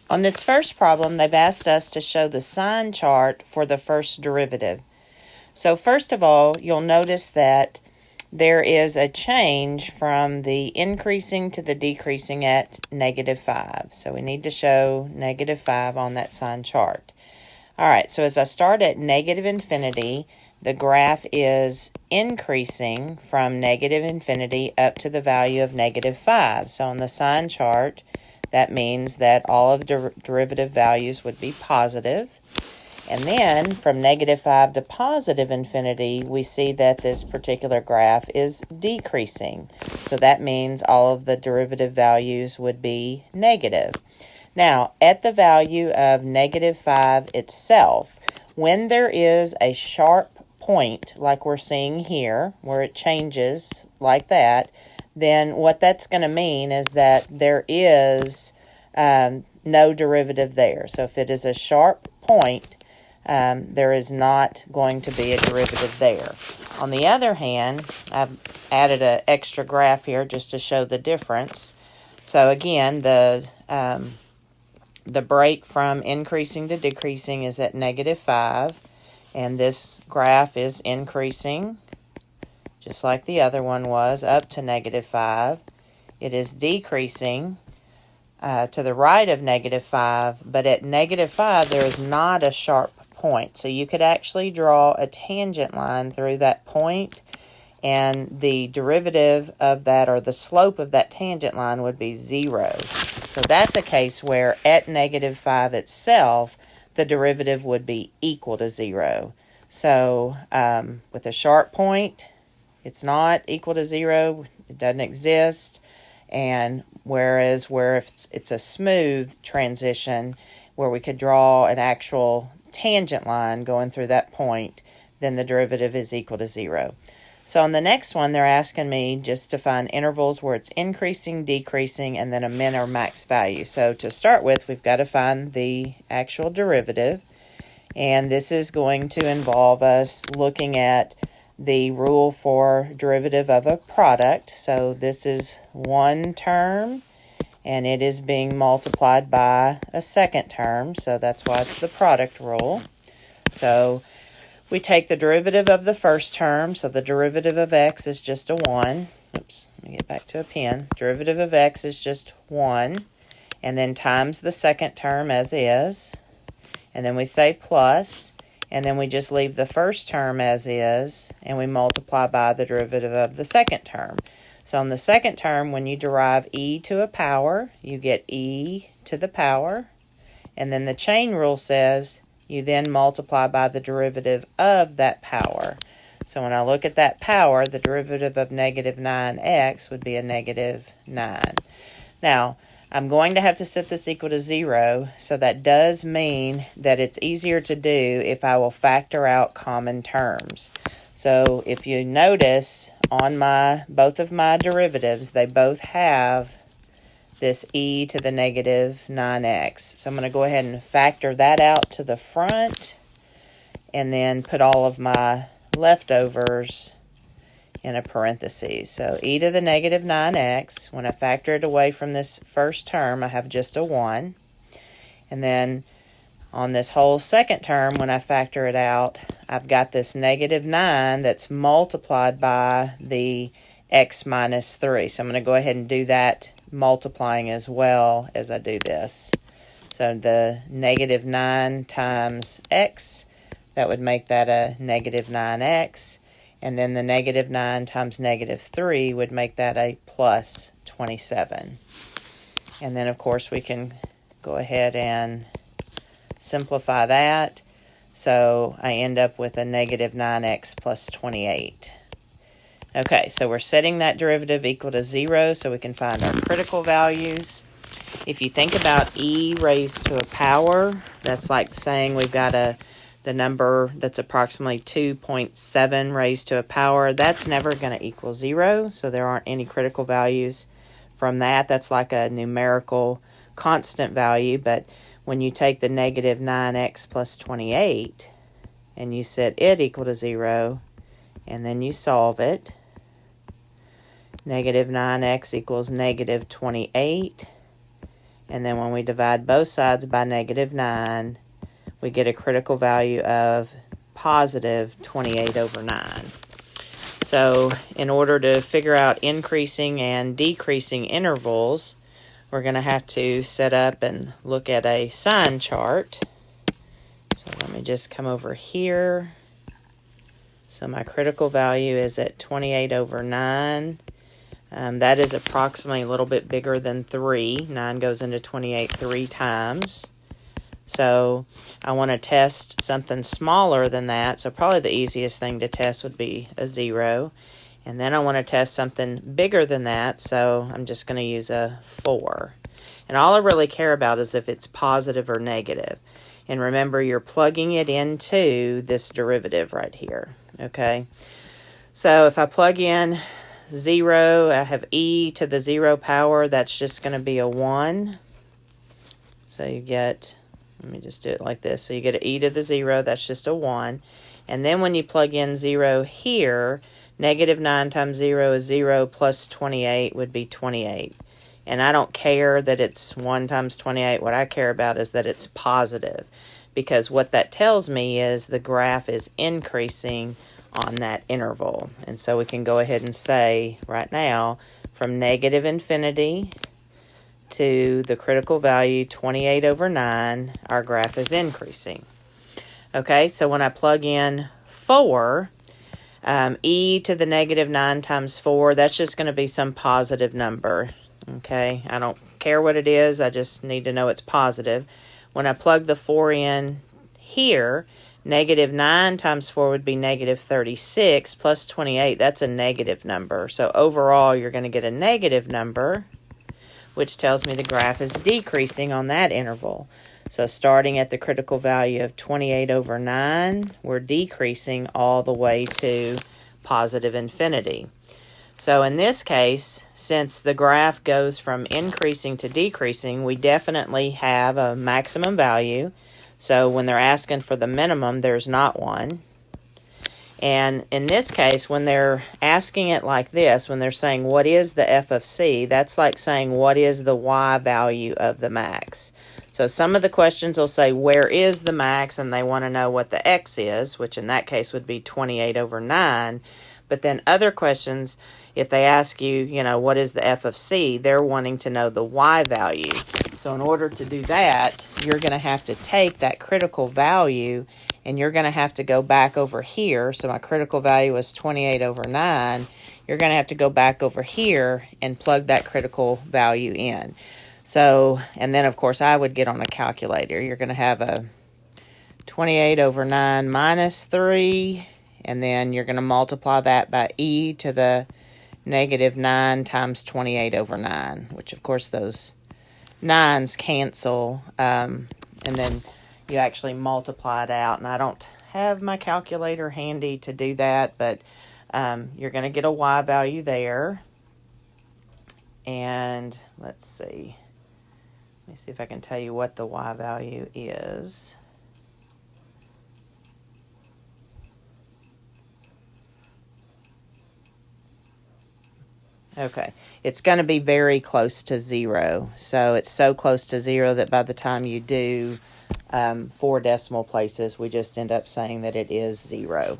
On this first problem, they've asked us to show the sign chart for the first derivative. So first of all, you'll notice that there is a change from the increasing to the decreasing at -5. So we need to show -5 on that sign chart. All right, so as I start at -infinity, the graph is increasing from -infinity up to the value of -5. So on the sign chart, that means that all of the derivative values would be positive. And then from -5 to positive infinity, we see that this particular graph is decreasing. So that means all of the derivative values would be negative. Now, at the value of -5 itself, when there is a sharp point like we're seeing here, where it changes like that, then what that's going to mean is that there is no derivative there. So if it is a sharp point, there is not going to be a derivative there. On the other hand, I've added an extra graph here just to show the difference. So again, the break from increasing to decreasing is at -5, and this graph is increasing just like the other one was, up to -5. It is decreasing to the right of -5, but at -5 there is not a sharp point. So you could actually draw a tangent line through that point, and the derivative of that, or the slope of that tangent line, would be 0. So that's a case where at -5 itself, the derivative would be equal to 0. So with a sharp point, it's not equal to 0, it doesn't exist, and whereas if it's a smooth transition where we could draw an actual tangent line going through that point, then the derivative is equal to 0. So on the next one, they're asking me just to find intervals where it's increasing, decreasing, and then a min or max value. So to start with, we've got to find the actual derivative, and this is going to involve us looking at the rule for derivative of a product. So this is one term, and it is being multiplied by a second term, so that's why it's the product rule. So we take the derivative of the first term, so the derivative of x is just a 1. Oops, let me get back to a pen. Derivative of x is just 1, and then times the second term as is, and then we say plus, and then we just leave the first term as is, and we multiply by the derivative of the second term. So on the second term, when you derive e to a power, you get e to the power, and then the chain rule says you then multiply by the derivative of that power. So when I look at that power, the derivative of -9x would be a -9. Now, I'm going to have to set this equal to 0, so that does mean that it's easier to do if I will factor out common terms. So if you notice on both of my derivatives, they both have this e to the -9x. So I'm going to go ahead and factor that out to the front, and then put all of my leftovers in a parenthesis. So e to the -9x, when I factor it away from this first term, I have just a 1. And then on this whole second term, when I factor it out, I've got this -9 that's multiplied by the x minus 3. So I'm going to go ahead and do that multiplying as well as I do this. So the -9 times x, that would make that a -9x. And then the -9 times -3 would make that a plus 27. And then, of course, we can go ahead and simplify that. So I end up with a -9x plus 28. Okay, so we're setting that derivative equal to 0 so we can find our critical values. If you think about e raised to a power, that's like saying we've got the number that's approximately 2.7 raised to a power. That's never going to equal 0, so there aren't any critical values from that. That's like a numerical constant value, but when you take the -9x plus 28 and you set it equal to 0, and then you solve it, -9x equals -28, And then when we divide both sides by -9, we get a critical value of positive 28 over 9. So in order to figure out increasing and decreasing intervals, we're going to have to set up and look at a sign chart. So let me just come over here. So my critical value is at 28 over 9. That is approximately a little bit bigger than 3. 9 goes into 28 3 times. So I want to test something smaller than that. So probably the easiest thing to test would be a 0. And then I want to test something bigger than that. So I'm just going to use a 4. And all I really care about is if it's positive or negative. And remember, you're plugging it into this derivative right here. Okay. So if I plug in 0, I have e to the 0 power. That's just going to be a 1. So you get... Let me just do it like this. So you get an e to the 0, that's just a 1. And then when you plug in 0 here, -9 times 0 is 0 plus 28 would be 28. And I don't care that it's 1 times 28. What I care about is that it's positive. Because what that tells me is the graph is increasing on that interval. And so we can go ahead and say right now, from -infinity to the critical value 28 over 9, our graph is increasing. Okay, so when I plug in 4, e to the -9 times 4, that's just going to be some positive number. Okay, I don't care what it is, I just need to know it's positive. When I plug the 4 in here, -9 times 4 would be -36 plus 28, that's a negative number. So overall, you're going to get a negative number, which tells me the graph is decreasing on that interval. So starting at the critical value of 28 over 9, we're decreasing all the way to positive infinity. So in this case, since the graph goes from increasing to decreasing, we definitely have a maximum value. So when they're asking for the minimum, there's not one. And in this case, when they're asking it like this, when they're saying, what is the f of c, that's like saying, what is the y value of the max? So some of the questions will say, where is the max? And they want to know what the x is, which in that case would be 28 over 9. But then other questions, if they ask you, what is the f of c, they're wanting to know the y value. So in order to do that, you're going to have to take that critical value and you're going to have to go back over here. So my critical value was 28 over 9. You're going to have to go back over here and plug that critical value in. So, and then of course I would get on a calculator. You're going to have a 28 over 9 minus 3, and then you're going to multiply that by e to the -9 times 28 over 9, which of course those 9s cancel, and then you actually multiply it out. And I don't have my calculator handy to do that, but you're going to get a y value there. And let's see. Let me see if I can tell you what the y value is. Okay, it's going to be very close to 0. So it's so close to 0 that by the time you do 4 decimal places, we just end up saying that it is 0.